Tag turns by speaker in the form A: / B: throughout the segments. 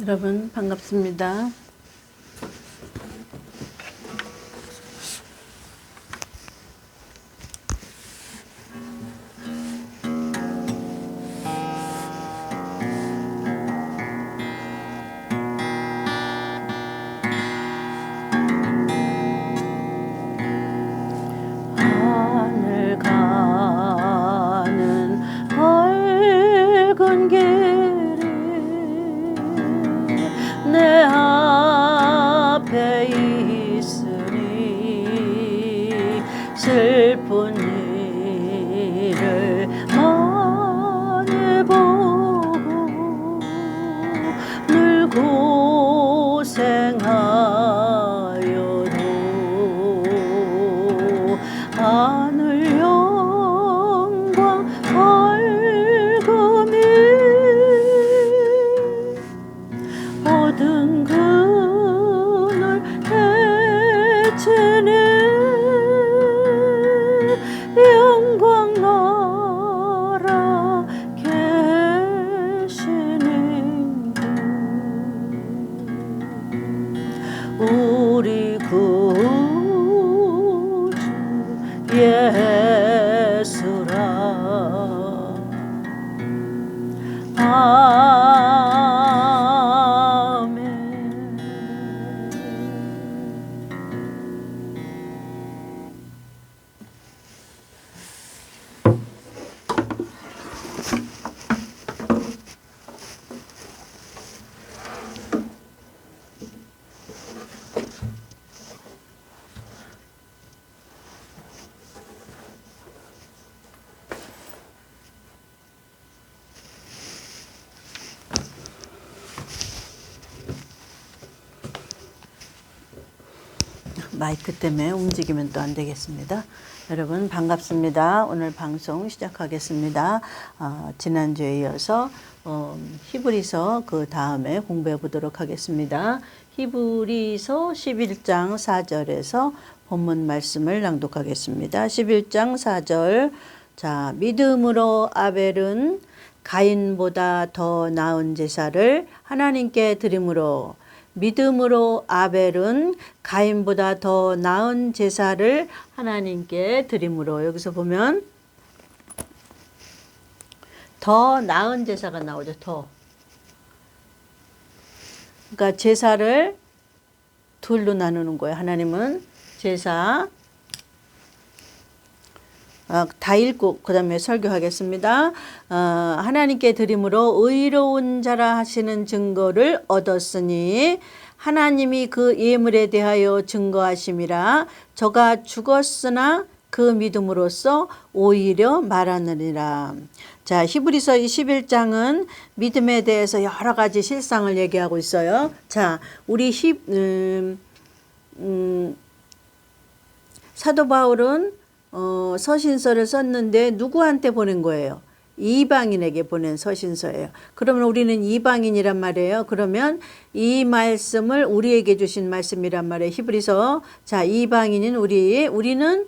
A: 여러분 반갑습니다. 하늘 가는 밝은 길이 내 앞에 있으니 슬픈 일을 많이 보고 늘 고생하여도 하늘 영광 밝음이 모든 그늘 헤치는 영광 나라 계시는 우리 구주 예수라. 아멘. 마이크 때문에 움직이면 또 안 되겠습니다. 여러분 반갑습니다. 오늘 방송 시작하겠습니다. 지난주에 이어서 히브리서 그 다음에 공부해 보도록 하겠습니다. 히브리서 11장 4절에서 본문 말씀을 낭독하겠습니다. 11장 4절. 자, 믿음으로 아벨은 가인보다 더 나은 제사를 하나님께 드림으로. 믿음으로 아벨은 가인보다 더 나은 제사를 하나님께 드림으로. 여기서 보면 더 나은 제사가 나오죠. 더. 그러니까 제사를 둘로 나누는 거예요. 하나님은 제사 다 읽고 그 다음에 설교하겠습니다. 하나님께 드림으로 의로운 자라 하시는 증거를 얻었으니 하나님이 그 예물에 대하여 증거하심이라. 저가 죽었으나 그 믿음으로써 오히려 말하느니라. 자, 히브리서 21장은 믿음에 대해서 여러 가지 실상을 얘기하고 있어요. 자, 우리 사도 바울은 서신서를 썼는데 누구한테 보낸 거예요? 이방인에게 보낸 서신서예요. 그러면 우리는 이방인이란 말이에요. 그러면 이 말씀을 우리에게 주신 말씀이란 말이에요. 히브리서. 자, 이방인인 우리는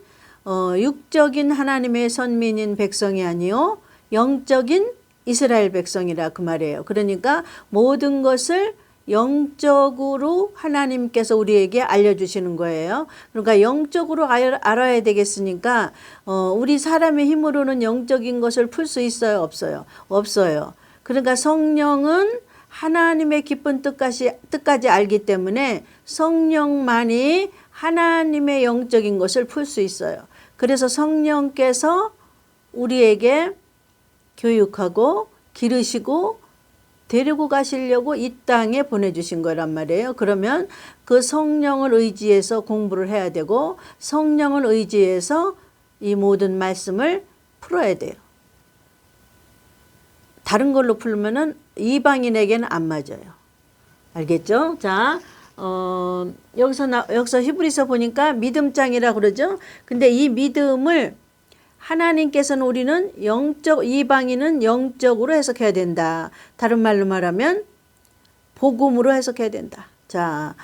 A: 육적인 하나님의 선민인 백성이 아니요 영적인 이스라엘 백성이라 그 말이에요. 그러니까 모든 것을 영적으로 하나님께서 우리에게 알려주시는 거예요. 그러니까 영적으로 알아야 되겠으니까 우리 사람의 힘으로는 영적인 것을 풀 수 있어요? 없어요? 없어요. 그러니까 성령은 하나님의 깊은 뜻까지 알기 때문에 성령만이 하나님의 영적인 것을 풀 수 있어요. 그래서 성령께서 우리에게 교육하고 기르시고 데리고 가시려고 이 땅에 보내주신 거란 말이에요. 그러면 그 성령을 의지해서 공부를 해야 되고 성령을 의지해서 이 모든 말씀을 풀어야 돼요. 다른 걸로 풀면은 이방인에게는 안 맞아요. 알겠죠? 자, 여기서 히브리서 보니까 믿음장이라 그러죠. 근데 이 믿음을 하나님께서는 우리는 이방인은 영적으로 해석해야 된다. 다른 말로 말하면 복음으로 해석해야 된다. 자,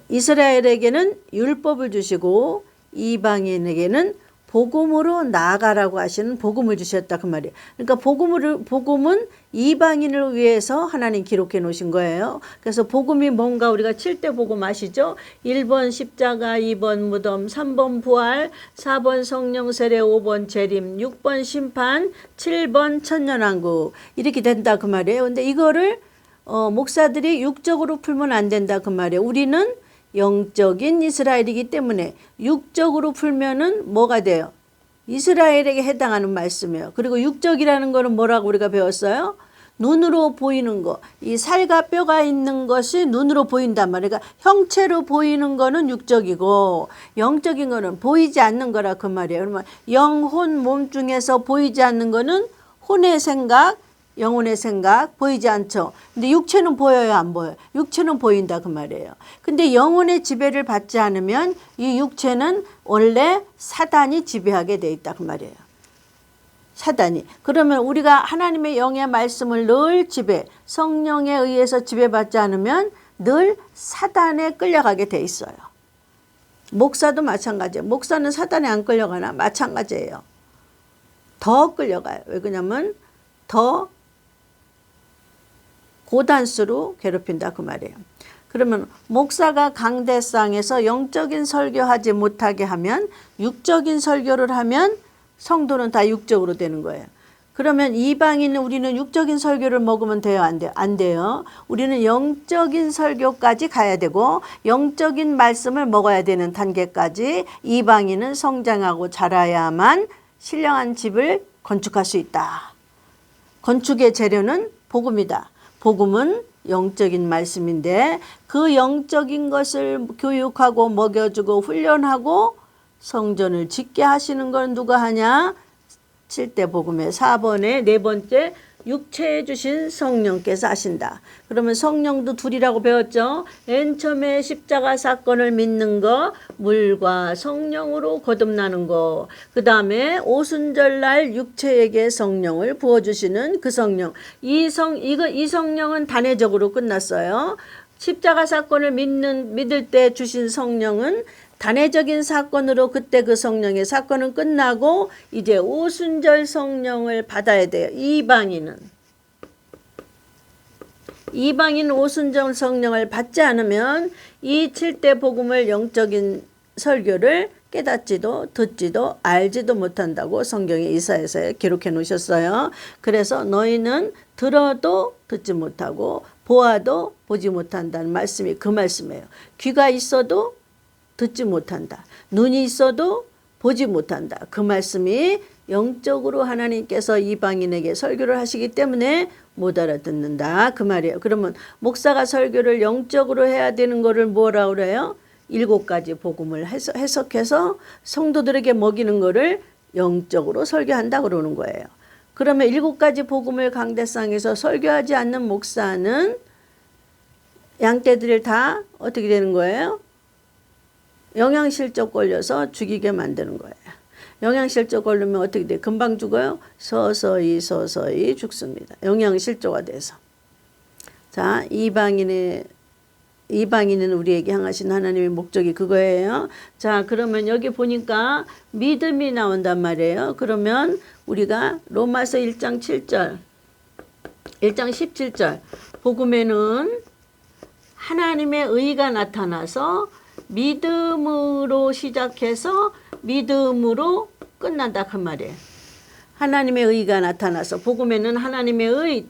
A: 이스라엘에게는 율법을 주시고 이방인에게는 복음으로 나아가라고 하시는 복음을 주셨다 그 말이에요. 그러니까 복음은 이방인을 위해서 하나님 기록해 놓으신 거예요. 그래서 복음이 뭔가 우리가 7대 복음 아시죠? 1번 십자가, 2번 무덤, 3번 부활, 4번 성령 세례, 5번 재림, 6번 심판, 7번 천년왕국 이렇게 된다 그 말이에요. 근데 이거를 목사들이 육적으로 풀면 안 된다 그 말이에요. 우리는 영적인 이스라엘이기 때문에 육적으로 풀면은 뭐가 돼요? 이스라엘에게 해당하는 말씀이에요. 그리고 육적이라는 거는 뭐라고 우리가 배웠어요? 눈으로 보이는 거. 이 살과 뼈가 있는 것이 눈으로 보인단 말이에요. 그러니까 형체로 보이는 거는 육적이고 영적인 거는 보이지 않는 거라 그 말이에요. 그러면 영혼 몸 중에서 보이지 않는 거는 혼의 생각, 영혼의 생각 보이지 않죠. 근데 육체는 보여요, 안 보여요? 육체는 보인다 그 말이에요. 근데 영혼의 지배를 받지 않으면 이 육체는 원래 사단이 지배하게 돼 있다 그 말이에요. 사단이. 그러면 우리가 하나님의 영의 말씀을 늘 성령에 의해서 지배받지 않으면 늘 사단에 끌려가게 돼 있어요. 목사도 마찬가지예요. 목사는 사단에 안 끌려가나? 마찬가지예요. 더 끌려가요. 왜 그러냐면 더 고단수로 괴롭힌다 그 말이에요. 그러면 목사가 강대상에서 영적인 설교하지 못하게 하면 육적인 설교를 하면 성도는 다 육적으로 되는 거예요. 그러면 이방인은 우리는 육적인 설교를 먹으면 돼요? 안 돼요? 안 돼요. 우리는 영적인 설교까지 가야 되고 영적인 말씀을 먹어야 되는 단계까지 이방인은 성장하고 자라야만 신령한 집을 건축할 수 있다. 건축의 재료는 복음이다. 복음은 영적인 말씀인데 그 영적인 것을 교육하고 먹여주고 훈련하고 성전을 짓게 하시는 건 누가 하냐? 7대 복음의 4번에 네 번째 육체에 주신 성령께서 하신다. 그러면 성령도 둘이라고 배웠죠. 맨 처음에 십자가 사건을 믿는 거, 물과 성령으로 거듭나는 거. 그 다음에 오순절날 육체에게 성령을 부어주시는 그 성령. 이 성령은 단회적으로 끝났어요. 십자가 사건을 믿을 때 주신 성령은 단회적인 사건으로 그때 그 성령의 사건은 끝나고 이제 오순절 성령을 받아야 돼요. 이방인 오순절 성령을 받지 않으면 이 7대 복음을 영적인 설교를 깨닫지도 듣지도 알지도 못한다고 성경에 이사야서에 기록해 놓으셨어요. 그래서 너희는 들어도 듣지 못하고 보아도 보지 못한다는 말씀이 그 말씀이에요. 귀가 있어도 듣지 못한다. 눈이 있어도 보지 못한다. 그 말씀이 영적으로 하나님께서 이방인에게 설교를 하시기 때문에 못 알아듣는다. 그 말이에요. 그러면 목사가 설교를 영적으로 해야 되는 거를 뭐라 그래요? 7가지 복음을 해석해서 성도들에게 먹이는 거를 영적으로 설교한다 그러는 거예요. 그러면 7가지 복음을 강대상에서 설교하지 않는 목사는 양떼들을 다 어떻게 되는 거예요? 영양실조 걸려서 죽이게 만드는 거예요. 영양실조 걸리면 어떻게 돼요? 금방 죽어요? 서서히 죽습니다. 영양실조가 돼서. 자, 이방인은 우리에게 향하신 하나님의 목적이 그거예요. 자, 그러면 여기 보니까 믿음이 나온단 말이에요. 그러면 우리가 로마서 1장 7절, 1장 17절 복음에는 하나님의 의가 나타나서 믿음으로 시작해서 믿음으로 끝난다 그 말이에요. 하나님의 의가 나타나서 복음에는 하나님의 의,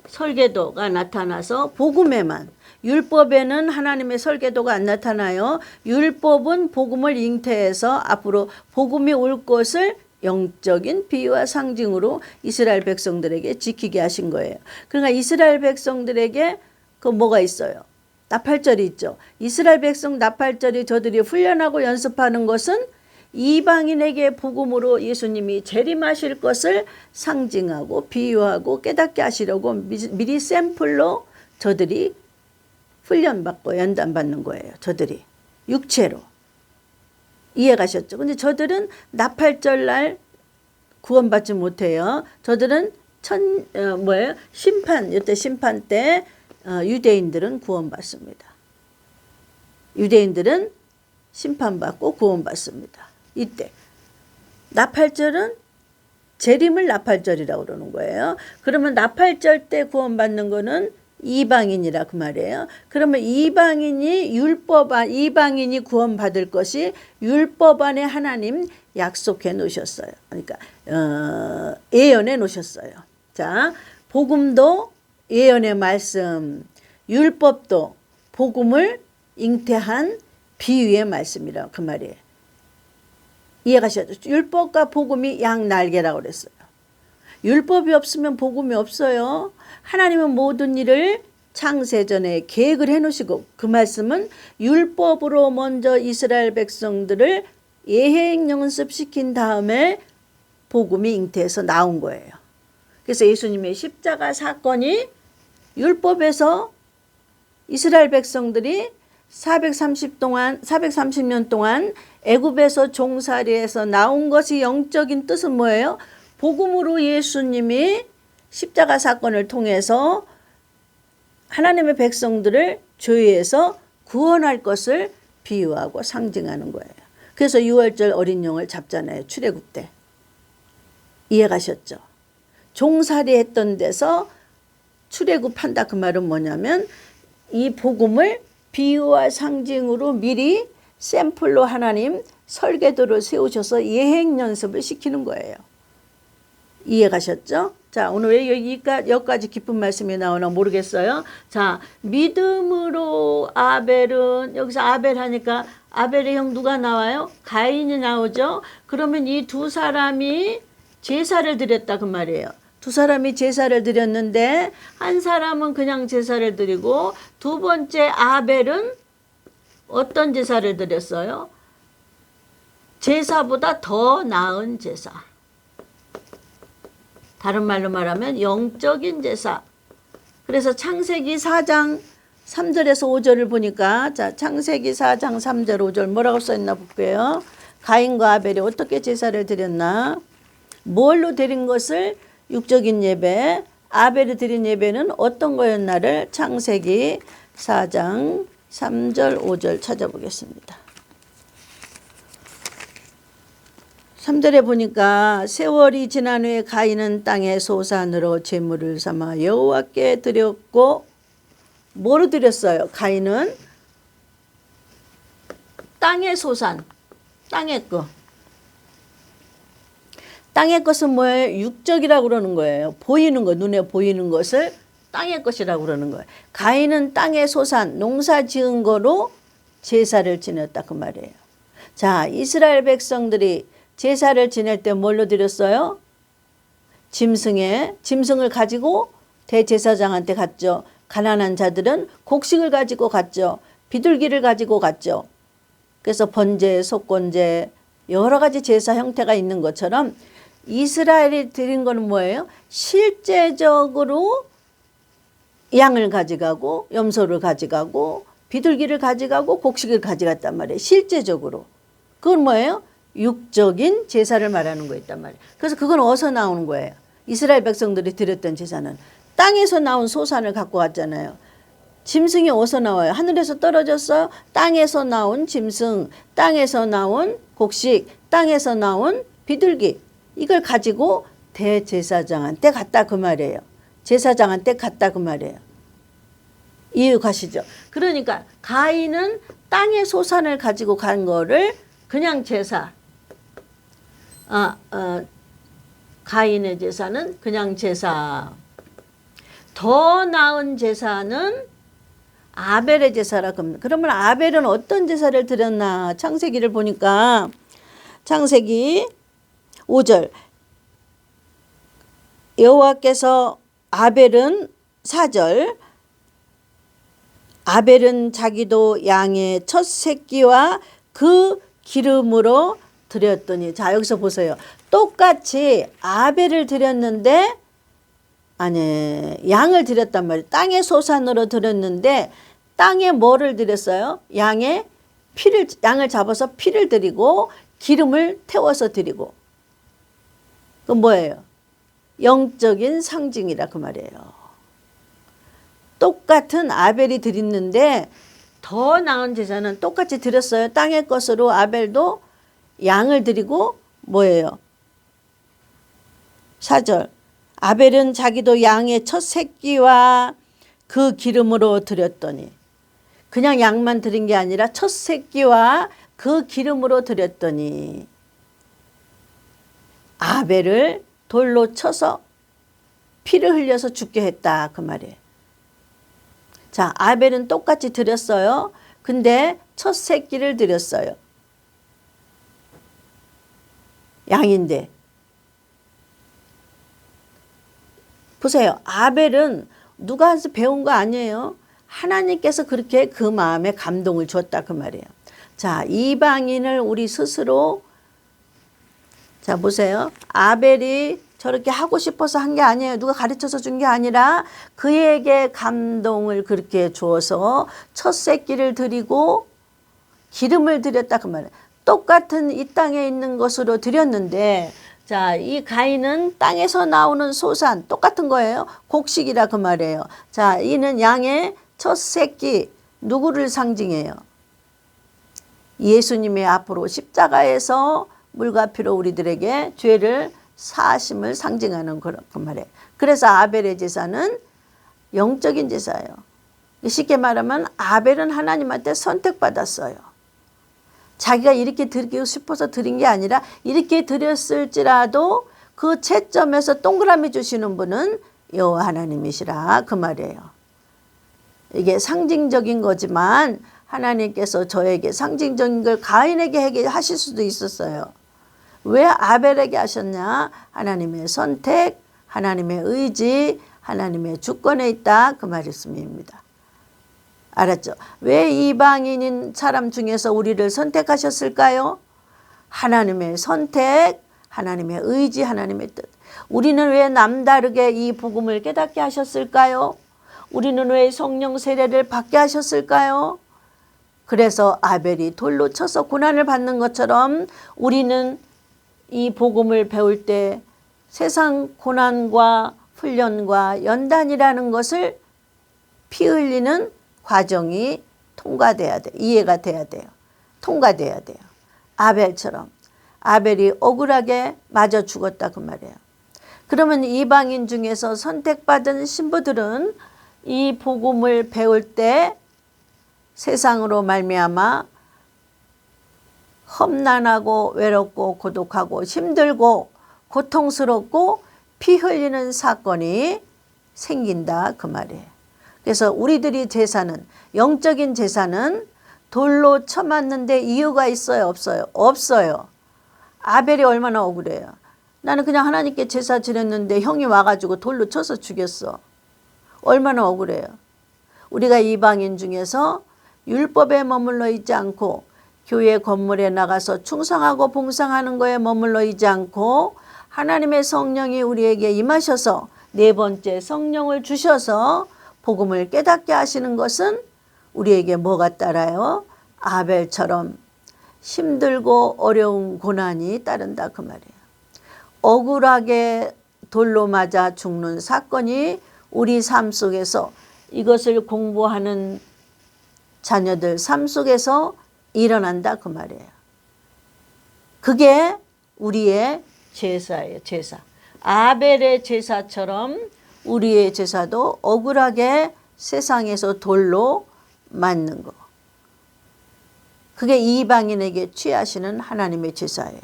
A: 설계도가 나타나서 복음에만, 율법에는 하나님의 설계도가 안 나타나요. 율법은 복음을 잉태해서 앞으로 복음이 올 것을 영적인 비유와 상징으로 이스라엘 백성들에게 지키게 하신 거예요. 그러니까 이스라엘 백성들에게 그 뭐가 있어요? 나팔절이 있죠. 이스라엘 백성 나팔절이 저들이 훈련하고 연습하는 것은 이방인에게 복음으로 예수님이 재림하실 것을 상징하고 비유하고 깨닫게 하시려고 미리 샘플로 저들이 훈련받고 연단받는 거예요. 저들이 육체로. 이해가셨죠? 근데 저들은 나팔절날 구원받지 못해요. 저들은 이때 심판 때 유대인들은 구원받습니다. 유대인들은 심판받고 구원받습니다. 이때 나팔절은 재림을 나팔절이라고 그러는 거예요. 그러면 나팔절 때 구원받는 거는 이방인이라 그 말이에요. 그러면 이방인이 구원받을 것이 율법 안에 하나님 약속해 놓으셨어요. 그러니까 예언해 놓으셨어요. 자, 복음도 예언의 말씀, 율법도 복음을 잉태한 비유의 말씀이라 그 말이에요. 이해가셨죠? 율법과 복음이 양날개라고 그랬어요. 율법이 없으면 복음이 없어요. 하나님은 모든 일을 창세전에 계획을 해놓으시고 그 말씀은 율법으로 먼저 이스라엘 백성들을 예행 연습시킨 다음에 복음이 잉태해서 나온 거예요. 그래서 예수님의 십자가 사건이 율법에서 이스라엘 백성들이 430년 동안 애굽에서 종살이에서 나온 것이 영적인 뜻은 뭐예요? 복음으로 예수님이 십자가 사건을 통해서 하나님의 백성들을 죄에서 구원할 것을 비유하고 상징하는 거예요. 그래서 6월절 어린 양을 잡잖아요. 출애굽 때. 이해가셨죠? 종살이 했던 데서 출애굽한다 그 말은 뭐냐면 이 복음을 비유와 상징으로 미리 샘플로 하나님 설계도를 세우셔서 예행 연습을 시키는 거예요. 이해가셨죠? 자, 오늘 왜 여기까지 깊은 말씀이 나오나 모르겠어요. 자, 믿음으로 아벨은, 여기서 아벨 하니까 아벨의 형 누가 나와요? 가인이 나오죠? 그러면 이 두 사람이 제사를 드렸다 그 말이에요. 두 사람이 제사를 드렸는데 한 사람은 그냥 제사를 드리고 두 번째 아벨은 어떤 제사를 드렸어요? 제사보다 더 나은 제사. 다른 말로 말하면 영적인 제사. 그래서 창세기 4장 3절에서 5절을 보니까 자, 창세기 4장 3절 5절 뭐라고 써있나 볼게요. 가인과 아벨이 어떻게 제사를 드렸나? 뭘로 드린 것을 육적인 예배, 아벨이 드린 예배는 어떤 거였나를 창세기 4장 3절 5절 찾아보겠습니다. 3절에 보니까 세월이 지난 후에 가인은 땅의 소산으로 제물을 삼아 여호와께 드렸고 뭐로 드렸어요? 가인은 땅의 소산, 땅의 것. 땅의 것은 뭐예요? 육적이라고 그러는 거예요. 보이는 거, 눈에 보이는 것을 땅의 것이라고 그러는 거예요. 가인은 땅의 소산, 농사 지은 거로 제사를 지냈다 그 말이에요. 자, 이스라엘 백성들이 제사를 지낼 때 뭘로 드렸어요? 짐승을 가지고 대제사장한테 갔죠. 가난한 자들은 곡식을 가지고 갔죠. 비둘기를 가지고 갔죠. 그래서 번제, 속건제 여러 가지 제사 형태가 있는 것처럼 이스라엘이 드린 거는 뭐예요? 실제적으로 양을 가져가고 염소를 가져가고 비둘기를 가져가고 곡식을 가져갔단 말이에요. 실제적으로. 그건 뭐예요? 육적인 제사를 말하는 거 있단 말이에요. 그래서 그건 어디서 나오는 거예요? 이스라엘 백성들이 드렸던 제사는 땅에서 나온 소산을 갖고 왔잖아요. 짐승이 어디서 나와요? 하늘에서 떨어졌어요? 땅에서 나온 짐승, 땅에서 나온 곡식, 땅에서 나온 비둘기. 이걸 가지고 대제사장한테 갔다 그 말이에요. 제사장한테 갔다 그 말이에요. 이해 가시죠? 그러니까 가인은 땅의 소산을 가지고 간 거를 그냥 제사. 가인의 제사는 그냥 제사. 더 나은 제사는 아벨의 제사라 그럽니다. 그러면 아벨은 어떤 제사를 드렸나? 창세기를 보니까 창세기 5절 여호와께서 아벨은 4절 아벨은 자기도 양의 첫 새끼와 그 기름으로 드렸더니 자 여기서 보세요. 똑같이 아벨을 드렸는데 아니 양을 드렸단 말이에요. 땅의 소산으로 드렸는데 땅에 뭐를 드렸어요? 양을 잡아서 피를 드리고 기름을 태워서 드리고 그건 뭐예요? 영적인 상징이라 그 말이에요. 똑같은 아벨이 드렸는데 더 나은 제사는 똑같이 드렸어요. 땅의 것으로 아벨도 양을 드리고 뭐예요? 4절. 아벨은 자기도 양의 첫 새끼와 그 기름으로 드렸더니, 그냥 양만 드린 게 아니라 첫 새끼와 그 기름으로 드렸더니 아벨을 돌로 쳐서 피를 흘려서 죽게 했다, 그 말이에요. 자, 아벨은 똑같이 드렸어요. 근데 첫 새끼를 드렸어요. 양인데. 보세요. 아벨은 누가 해서 배운 거 아니에요. 하나님께서 그렇게 그 마음에 감동을 줬다, 그 말이에요. 자, 이방인을 우리 스스로, 자 보세요. 아벨이 저렇게 하고 싶어서 한 게 아니에요. 누가 가르쳐서 준 게 아니라 그에게 감동을 그렇게 주어서 첫 새끼를 드리고 기름을 드렸다, 그 말이에요. 똑같은 이 땅에 있는 것으로 드렸는데, 자, 이 가인은 땅에서 나오는 소산 똑같은 거예요. 곡식이라 그 말이에요. 자, 이는 양의 첫 새끼, 누구를 상징해요? 예수님의 앞으로 십자가에서 물과 피로 우리들에게 죄를 사심을 상징하는 그런 그 말이에요. 그래서 아벨의 제사는 영적인 제사예요. 쉽게 말하면 아벨은 하나님한테 선택받았어요. 자기가 이렇게 드리고 싶어서 드린 게 아니라 이렇게 드렸을지라도 그 채점에서 동그라미 주시는 분은 여호와 하나님이시라, 그 말이에요. 이게 상징적인 거지만 하나님께서 저에게 상징적인 걸 가인에게 하실 수도 있었어요. 왜 아벨에게 하셨냐? 하나님의 선택, 하나님의 의지, 하나님의 주권에 있다, 그 말씀입니다. 알았죠? 왜 이방인인 사람 중에서 우리를 선택하셨을까요? 하나님의 선택, 하나님의 의지, 하나님의 뜻. 우리는 왜 남다르게 이 복음을 깨닫게 하셨을까요? 우리는 왜 성령 세례를 받게 하셨을까요? 그래서 아벨이 돌로 쳐서 고난을 받는 것처럼 우리는 이 복음을 배울 때 세상 고난과 훈련과 연단이라는 것을 피 흘리는 과정이 통과돼야 돼. 이해가 돼야 돼요. 통과돼야 돼요. 아벨처럼. 아벨이 억울하게 맞아 죽었다, 그 말이에요. 그러면 이방인 중에서 선택받은 신부들은 이 복음을 배울 때 세상으로 말미암아 험난하고 외롭고 고독하고 힘들고 고통스럽고 피 흘리는 사건이 생긴다, 그 말이에요. 그래서 우리들이 제사는, 영적인 제사는 돌로 쳐맞는데 이유가 있어요, 없어요? 없어요. 아벨이 얼마나 억울해요. 나는 그냥 하나님께 제사 지냈는데 형이 와가지고 돌로 쳐서 죽였어. 얼마나 억울해요. 우리가 이방인 중에서 율법에 머물러 있지 않고 교회 건물에 나가서 충성하고 봉상하는 거에 머물러 있지 않고 하나님의 성령이 우리에게 임하셔서 네 번째 성령을 주셔서 복음을 깨닫게 하시는 것은 우리에게 뭐가 따라요? 아벨처럼 힘들고 어려운 고난이 따른다, 그 말이에요. 억울하게 돌로 맞아 죽는 사건이 우리 삶 속에서, 이것을 공부하는 자녀들 삶 속에서 일어난다, 그 말이에요. 그게 우리의 제사예요, 제사. 아벨의 제사처럼 우리의 제사도 억울하게 세상에서 돌로 맞는 거. 그게 이방인에게 취하시는 하나님의 제사예요.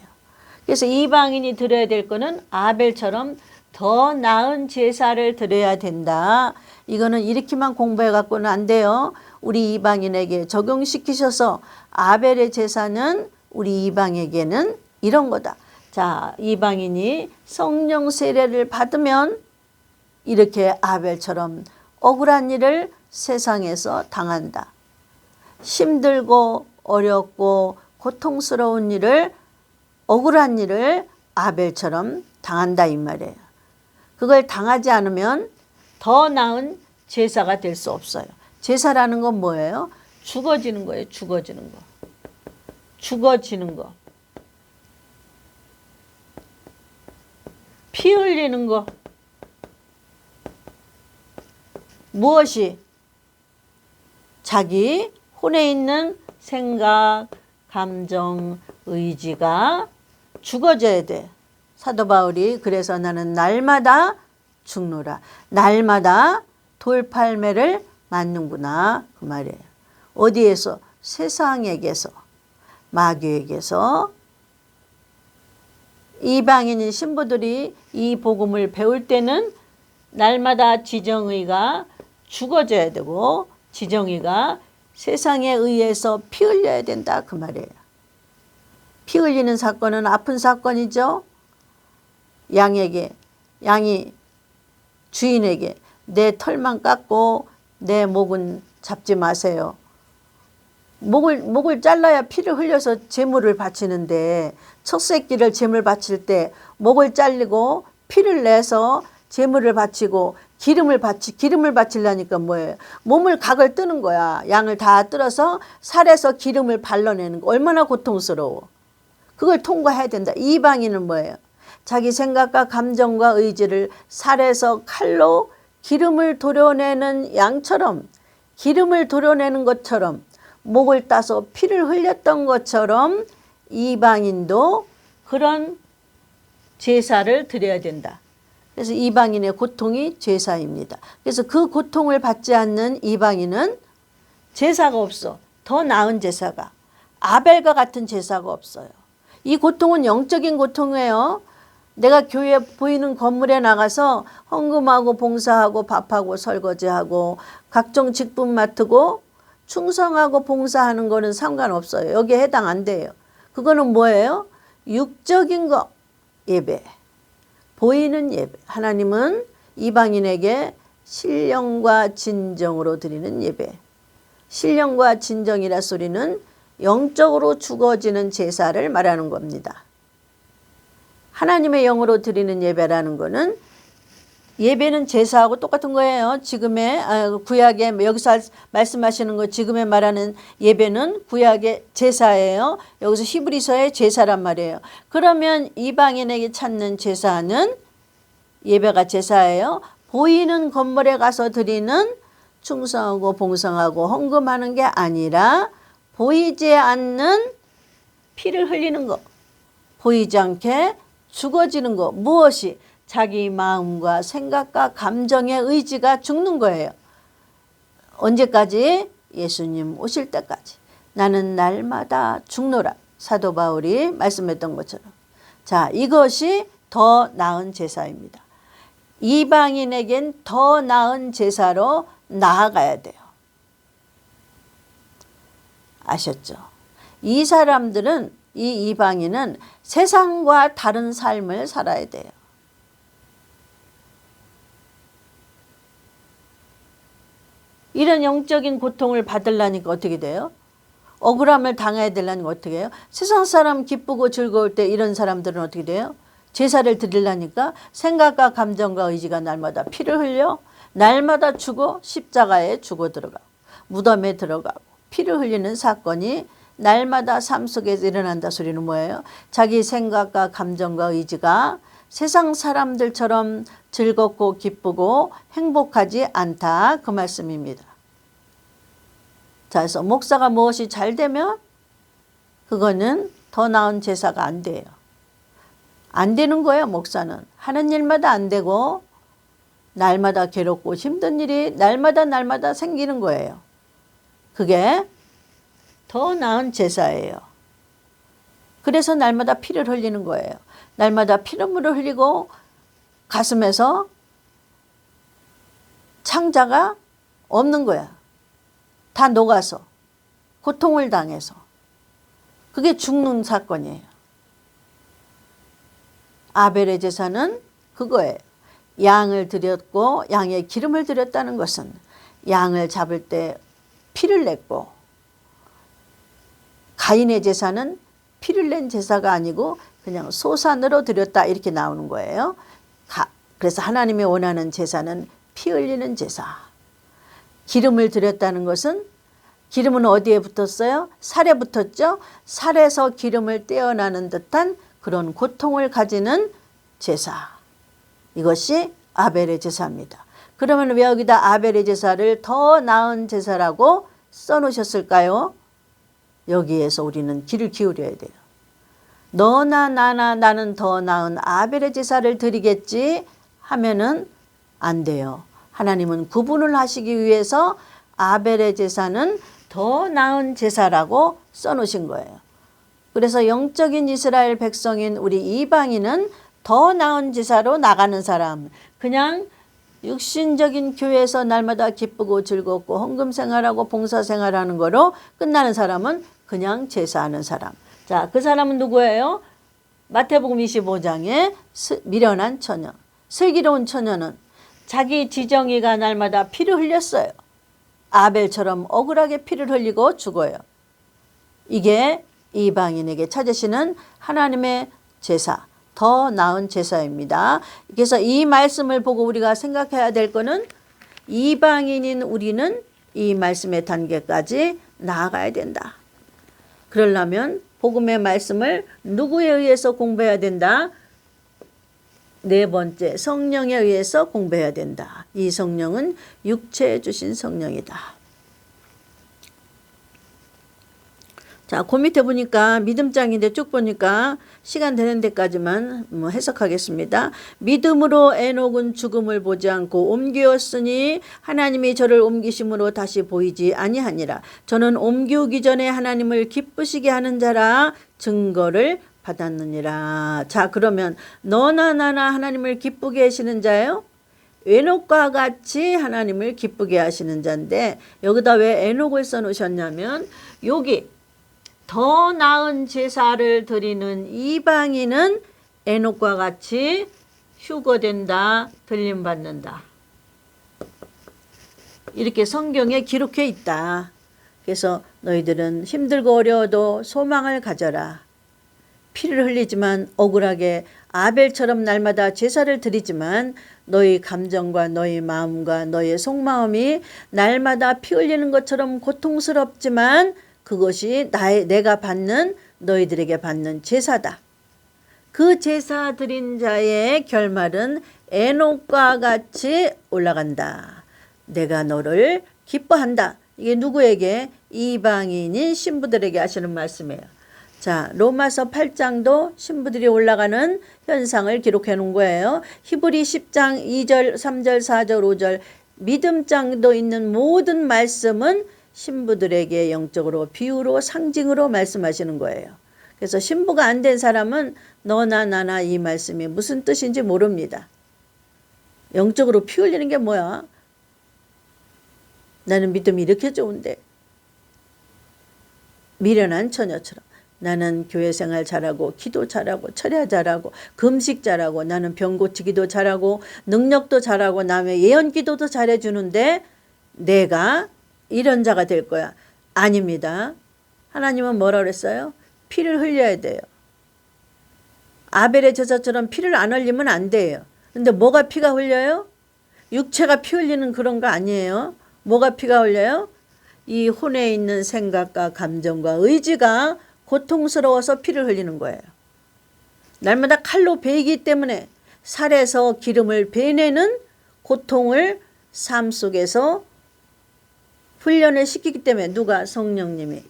A: 그래서 이방인이 드려야 될 거는 아벨처럼 더 나은 제사를 드려야 된다. 이거는 이렇게만 공부해 갖고는 안 돼요. 우리 이방인에게 적용시키셔서 아벨의 제사는 우리 이방에게는 이런 거다. 자, 이방인이 성령 세례를 받으면 이렇게 아벨처럼 억울한 일을 세상에서 당한다. 힘들고 어렵고 고통스러운 일을, 억울한 일을 아벨처럼 당한다, 이 말이에요. 그걸 당하지 않으면 더 나은 제사가 될 수 없어요. 제사라는 건 뭐예요? 죽어지는 거예요. 죽어지는 거. 죽어지는 거. 피 흘리는 거. 무엇이? 자기 혼에 있는 생각, 감정, 의지가 죽어져야 돼. 사도 바울이 그래서 나는 날마다 죽노라. 날마다 돌팔매를 맞는구나 그 말이에요. 어디에서? 세상에게서, 마귀에게서. 이방인인 신부들이 이 복음을 배울 때는 날마다 지정의가 죽어져야 되고 지정의가 세상에 의해서 피 흘려야 된다 그 말이에요. 피 흘리는 사건은 아픈 사건이죠. 양이 주인에게 내 털만 깎고 내 목은 잡지 마세요. 목을 잘라야 피를 흘려서 제물을 바치는데 첫 새끼를 제물 바칠 때 목을 잘리고 피를 내서 제물을 바치고 기름을 바치려니까 뭐예요? 몸을 각을 뜨는 거야. 양을 다 뜯어서 살에서 기름을 발라내는 거. 얼마나 고통스러워. 그걸 통과해야 된다. 이방인은 뭐예요? 자기 생각과 감정과 의지를 살에서 칼로 기름을 도려내는 양처럼, 기름을 도려내는 것처럼, 목을 따서 피를 흘렸던 것처럼 이방인도 그런 제사를 드려야 된다. 그래서 이방인의 고통이 제사입니다. 그래서 그 고통을 받지 않는 이방인은 제사가 없어. 더 나은 제사가. 아벨과 같은 제사가 없어요. 이 고통은 영적인 고통이에요. 내가 교회 보이는 건물에 나가서 헌금하고 봉사하고 밥하고 설거지하고 각종 직분 맡고 충성하고 봉사하는 거는 상관없어요. 여기에 해당 안 돼요. 그거는 뭐예요? 육적인 거, 예배. 보이는 예배. 하나님은 이방인에게 신령과 진정으로 드리는 예배. 신령과 진정이라 소리는 영적으로 죽어지는 제사를 말하는 겁니다. 하나님의 영으로 드리는 예배라는 거는 예배는 제사하고 똑같은 거예요. 지금의 구약에 여기서 말씀하시는 거 지금에 말하는 예배는 구약의 제사예요. 여기서 히브리서의 제사란 말이에요. 그러면 이방인에게 찾는 제사는 예배가 제사예요. 보이는 건물에 가서 드리는 충성하고 봉성하고 헌금하는 게 아니라 보이지 않는 피를 흘리는 거. 보이지 않게 죽어지는 거. 무엇이? 자기 마음과 생각과 감정의 의지가 죽는 거예요. 언제까지? 예수님 오실 때까지. 나는 날마다 죽노라. 사도 바울이 말씀했던 것처럼. 자, 이것이 더 나은 제사입니다. 이방인에겐 더 나은 제사로 나아가야 돼요. 아셨죠? 이 사람들은, 이 이방인은 세상과 다른 삶을 살아야 돼요. 이런 영적인 고통을 받으려니까 어떻게 돼요? 억울함을 당해야 되려니까 어떻게 해요? 세상 사람 기쁘고 즐거울 때 이런 사람들은 어떻게 돼요? 제사를 드리려니까 생각과 감정과 의지가 날마다 피를 흘려 날마다 죽어 십자가에 죽어 들어가고 무덤에 들어가고 피를 흘리는 사건이 날마다 삶 속에서 일어난다 소리는 뭐예요? 자기 생각과 감정과 의지가 세상 사람들처럼 즐겁고 기쁘고 행복하지 않다 그 말씀입니다. 자, 그래서 목사가 무엇이 잘 되면 그거는 더 나은 제사가 안 돼요. 안 되는 거예요. 목사는 하는 일마다 안 되고 날마다 괴롭고 힘든 일이 날마다 생기는 거예요. 그게 더 나은 제사예요. 그래서 날마다 피를 흘리는 거예요. 날마다 피눈물을 흘리고 가슴에서 창자가 없는 거야. 다 녹아서 고통을 당해서. 그게 죽는 사건이에요. 아벨의 제사는 그거예요. 양을 드렸고 양의 기름을 드렸다는 것은 양을 잡을 때 피를 냈고, 가인의 제사는 피를 낸 제사가 아니고 그냥 소산으로 드렸다 이렇게 나오는 거예요. 그래서 하나님이 원하는 제사는 피 흘리는 제사. 기름을 드렸다는 것은 기름은 어디에 붙었어요? 살에 붙었죠. 살에서 기름을 떼어나는 듯한 그런 고통을 가지는 제사. 이것이 아벨의 제사입니다. 그러면 왜 여기다 아벨의 제사를 더 나은 제사라고 써놓으셨을까요? 여기에서 우리는 귀를 기울여야 돼요. 너나 나나 나는 더 나은 아벨의 제사를 드리겠지 하면은 안 돼요. 하나님은 구분을 하시기 위해서 아벨의 제사는 더 나은 제사라고 써놓으신 거예요. 그래서 영적인 이스라엘 백성인 우리 이방인은 더 나은 제사로 나가는 사람, 그냥 육신적인 교회에서 날마다 기쁘고 즐겁고 헌금 생활하고 봉사 생활하는 거로 끝나는 사람은 그냥 제사하는 사람. 자, 그 사람은 누구예요? 마태복음 25장에 미련한 처녀, 슬기로운 처녀는 자기 지정이가 날마다 피를 흘렸어요. 아벨처럼 억울하게 피를 흘리고 죽어요. 이게 이방인에게 찾으시는 하나님의 제사, 더 나은 제사입니다. 그래서 이 말씀을 보고 우리가 생각해야 될 거는 이방인인 우리는 이 말씀의 단계까지 나아가야 된다. 그러려면 복음의 말씀을 누구에 의해서 공부해야 된다? 네 번째, 성령에 의해서 공부해야 된다. 이 성령은 육체에 주신 성령이다. 자, 그 밑에 보니까 믿음장인데 쭉 보니까 시간 되는 데까지만 해석하겠습니다. 믿음으로 에녹은 죽음을 보지 않고 옮기었으니 하나님이 저를 옮기심으로 다시 보이지 아니하니라. 저는 옮기기 전에 하나님을 기쁘시게 하는 자라 증거를 받았느니라. 자, 그러면 너나 나나 하나님을 기쁘게 하시는 자예요? 에녹과 같이 하나님을 기쁘게 하시는 자인데 여기다 왜 에녹을 써놓으셨냐면 여기 더 나은 제사를 드리는 이방인은 에녹과 같이 휴거된다, 들림받는다. 이렇게 성경에 기록해 있다. 그래서 너희들은 힘들고 어려워도 소망을 가져라. 피를 흘리지만 억울하게 아벨처럼 날마다 제사를 드리지만 너희 감정과 너희 마음과 너의 속마음이 날마다 피 흘리는 것처럼 고통스럽지만 그것이 내가 받는 너희들에게 받는 제사다. 그 제사 드린 자의 결말은 에녹과 같이 올라간다. 내가 너를 기뻐한다. 이게 누구에게? 이방인인 신부들에게 하시는 말씀이에요. 자, 로마서 8장도 신부들이 올라가는 현상을 기록해 놓은 거예요. 히브리 10장 2절, 3절, 4절, 5절 믿음장도 있는 모든 말씀은 신부들에게 영적으로 비유로 상징으로 말씀하시는 거예요. 그래서 신부가 안 된 사람은 너나 나나 이 말씀이 무슨 뜻인지 모릅니다. 영적으로 피 흘리는 게 뭐야? 나는 믿음이 이렇게 좋은데 미련한 처녀처럼 나는 교회 생활 잘하고 기도 잘하고 철야 잘하고 금식 잘하고 나는 병 고치기도 잘하고 능력도 잘하고 남의 예언 기도도 잘해주는데 내가 이런 자가 될 거야. 아닙니다. 하나님은 뭐라 그랬어요? 피를 흘려야 돼요. 아벨의 제사처럼 피를 안 흘리면 안 돼요. 근데 뭐가 피가 흘려요? 육체가 피 흘리는 그런 거 아니에요. 뭐가 피가 흘려요? 이 혼에 있는 생각과 감정과 의지가 고통스러워서 피를 흘리는 거예요. 날마다 칼로 베이기 때문에 살에서 기름을 베내는 고통을 삶 속에서 훈련을 시키기 때문에 누가? 성령님이.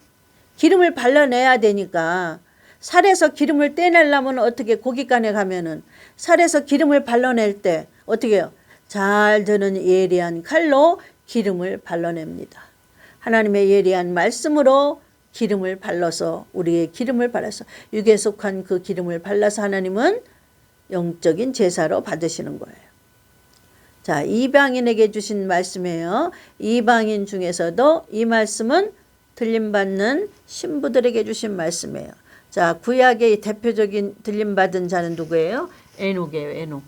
A: 기름을 발라내야 되니까 살에서 기름을 떼내려면 어떻게 고깃간에 가면은 살에서 기름을 발라낼 때 어떻게 해요? 잘 드는 예리한 칼로 기름을 발라냅니다. 하나님의 예리한 말씀으로 기름을 발라서 우리의 기름을 발라서 육에 속한 그 기름을 발라서 하나님은 영적인 제사로 받으시는 거예요. 자, 이방인에게 주신 말씀이에요. 이방인 중에서도 이 말씀은 들림받는 신부들에게 주신 말씀이에요. 자, 구약의 대표적인 들림받은 자는 누구예요? 에녹이에요. 에녹.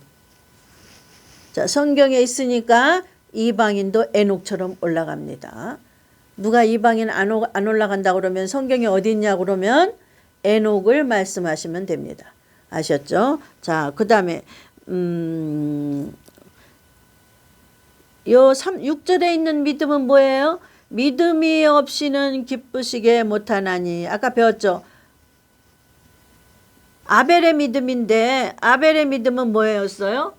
A: 자, 성경에 있으니까 이방인도 에녹처럼 올라갑니다. 누가 이방인 안 올라간다고 그러면 성경이 어디 있냐고 그러면 에녹을 말씀하시면 됩니다. 아셨죠? 자, 그 다음에 6절에 있는 믿음은 뭐예요? 믿음이 없이는 기쁘시게 못하나니. 아까 배웠죠? 아벨의 믿음인데 아벨의 믿음은 뭐였어요?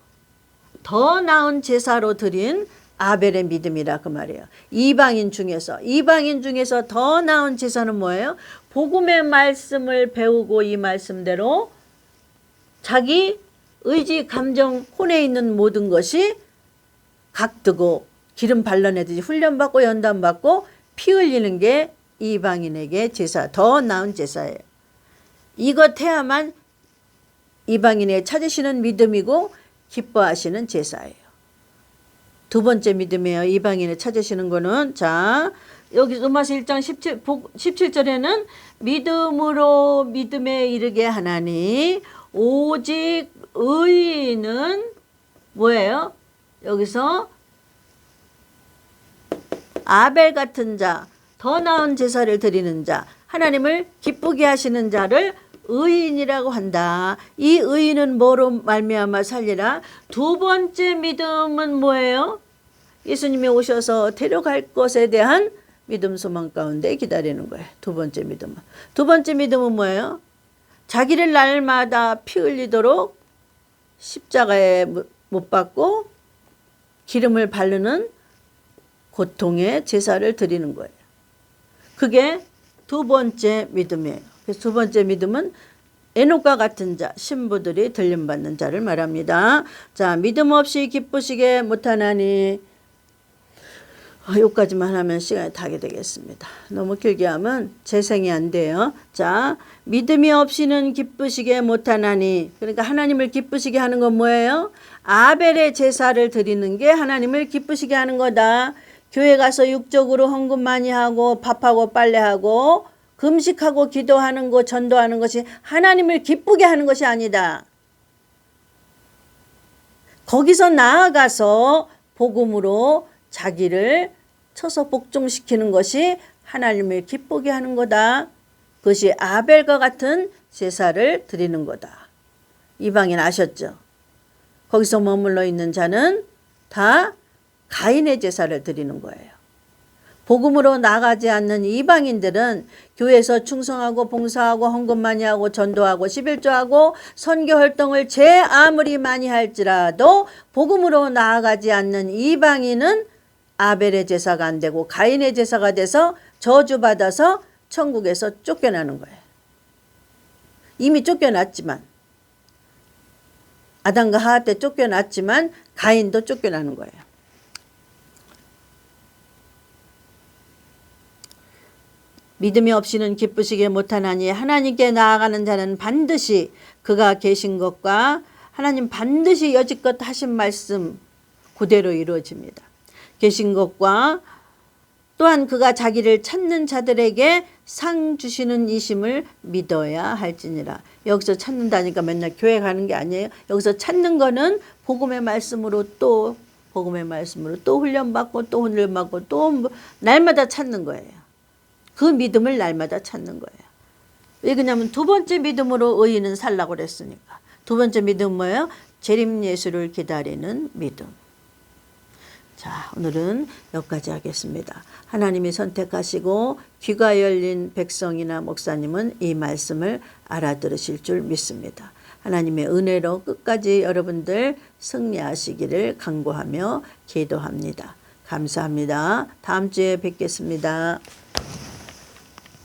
A: 더 나은 제사로 드린 아벨의 믿음이라 그 말이에요. 이방인 중에서 더 나은 제사는 뭐예요? 복음의 말씀을 배우고 이 말씀대로 자기 의지, 감정, 혼에 있는 모든 것이 각뜨고 기름 발라내듯이 훈련받고 연단받고 피 흘리는 게 이방인에게 제사, 더 나은 제사예요. 이것 해야만 이방인에게 찾으시는 믿음이고 기뻐하시는 제사예요. 두 번째 믿음이에요. 이방인을 찾으시는 거는, 자, 여기 로마서 1장 17절에는 믿음으로 믿음에 이르게 하나니 오직 의인은 뭐예요? 여기서 아벨 같은 자, 더 나은 제사를 드리는 자, 하나님을 기쁘게 하시는 자를 의인이라고 한다. 이 의인은 뭐로 말미암아 살리라? 두 번째 믿음은 뭐예요? 예수님이 오셔서 데려갈 것에 대한 믿음 소망 가운데 기다리는 거예요. 두 번째 믿음은. 두 번째 믿음은 뭐예요? 자기를 날마다 피 흘리도록 십자가에 못 박고 기름을 바르는 고통의 제사를 드리는 거예요. 그게 두 번째 믿음이에요. 그래서 두 번째 믿음은 에녹과 같은 자, 신부들이 들림받는 자를 말합니다. 자, 믿음 없이 기쁘시게 못하나니, 여기까지만 하면 시간이 다게 되겠습니다. 너무 길게 하면 재생이 안 돼요. 자, 믿음이 없이는 기쁘시게 못하나니, 그러니까 하나님을 기쁘시게 하는 건 뭐예요? 아벨의 제사를 드리는 게 하나님을 기쁘시게 하는 거다. 교회 가서 육적으로 헌금 많이 하고 밥하고 빨래하고 금식하고 기도하는 것, 전도하는 것이 하나님을 기쁘게 하는 것이 아니다. 거기서 나아가서 복음으로 자기를 쳐서 복종시키는 것이 하나님을 기쁘게 하는 거다. 그것이 아벨과 같은 제사를 드리는 거다. 이방인 아셨죠? 거기서 머물러 있는 자는 다 가인의 제사를 드리는 거예요. 복음으로 나가지 않는 이방인들은 교회에서 충성하고 봉사하고 헌금 많이 하고 전도하고 11조하고 선교 활동을 제 아무리 많이 할지라도 복음으로 나아가지 않는 이방인은 아벨의 제사가 안 되고 가인의 제사가 돼서 저주받아서 천국에서 쫓겨나는 거예요. 이미 쫓겨났지만, 아담과 하와 때 쫓겨났지만 가인도 쫓겨나는 거예요. 믿음이 없이는 기쁘시게 못하나니 하나님께 나아가는 자는 반드시 그가 계신 것과 하나님 반드시 여지껏 하신 말씀 그대로 이루어집니다. 계신 것과 또한 그가 자기를 찾는 자들에게 상 주시는 이심을 믿어야 할지니라. 여기서 찾는다니까 맨날 교회 가는 게 아니에요. 여기서 찾는 거는 복음의 말씀으로 또 훈련받고 또 훈련받고 또 날마다 찾는 거예요. 그 믿음을 날마다 찾는 거예요. 왜 그러냐면 두 번째 믿음으로 의인은 살라고 그랬으니까. 두 번째 믿음은 뭐예요? 재림 예수를 기다리는 믿음. 자, 오늘은 여기까지 하겠습니다. 하나님이 선택하시고 귀가 열린 백성이나 목사님은 이 말씀을 알아들으실 줄 믿습니다. 하나님의 은혜로 끝까지 여러분들 승리하시기를 간구하며 기도합니다. 감사합니다. 다음 주에 뵙겠습니다.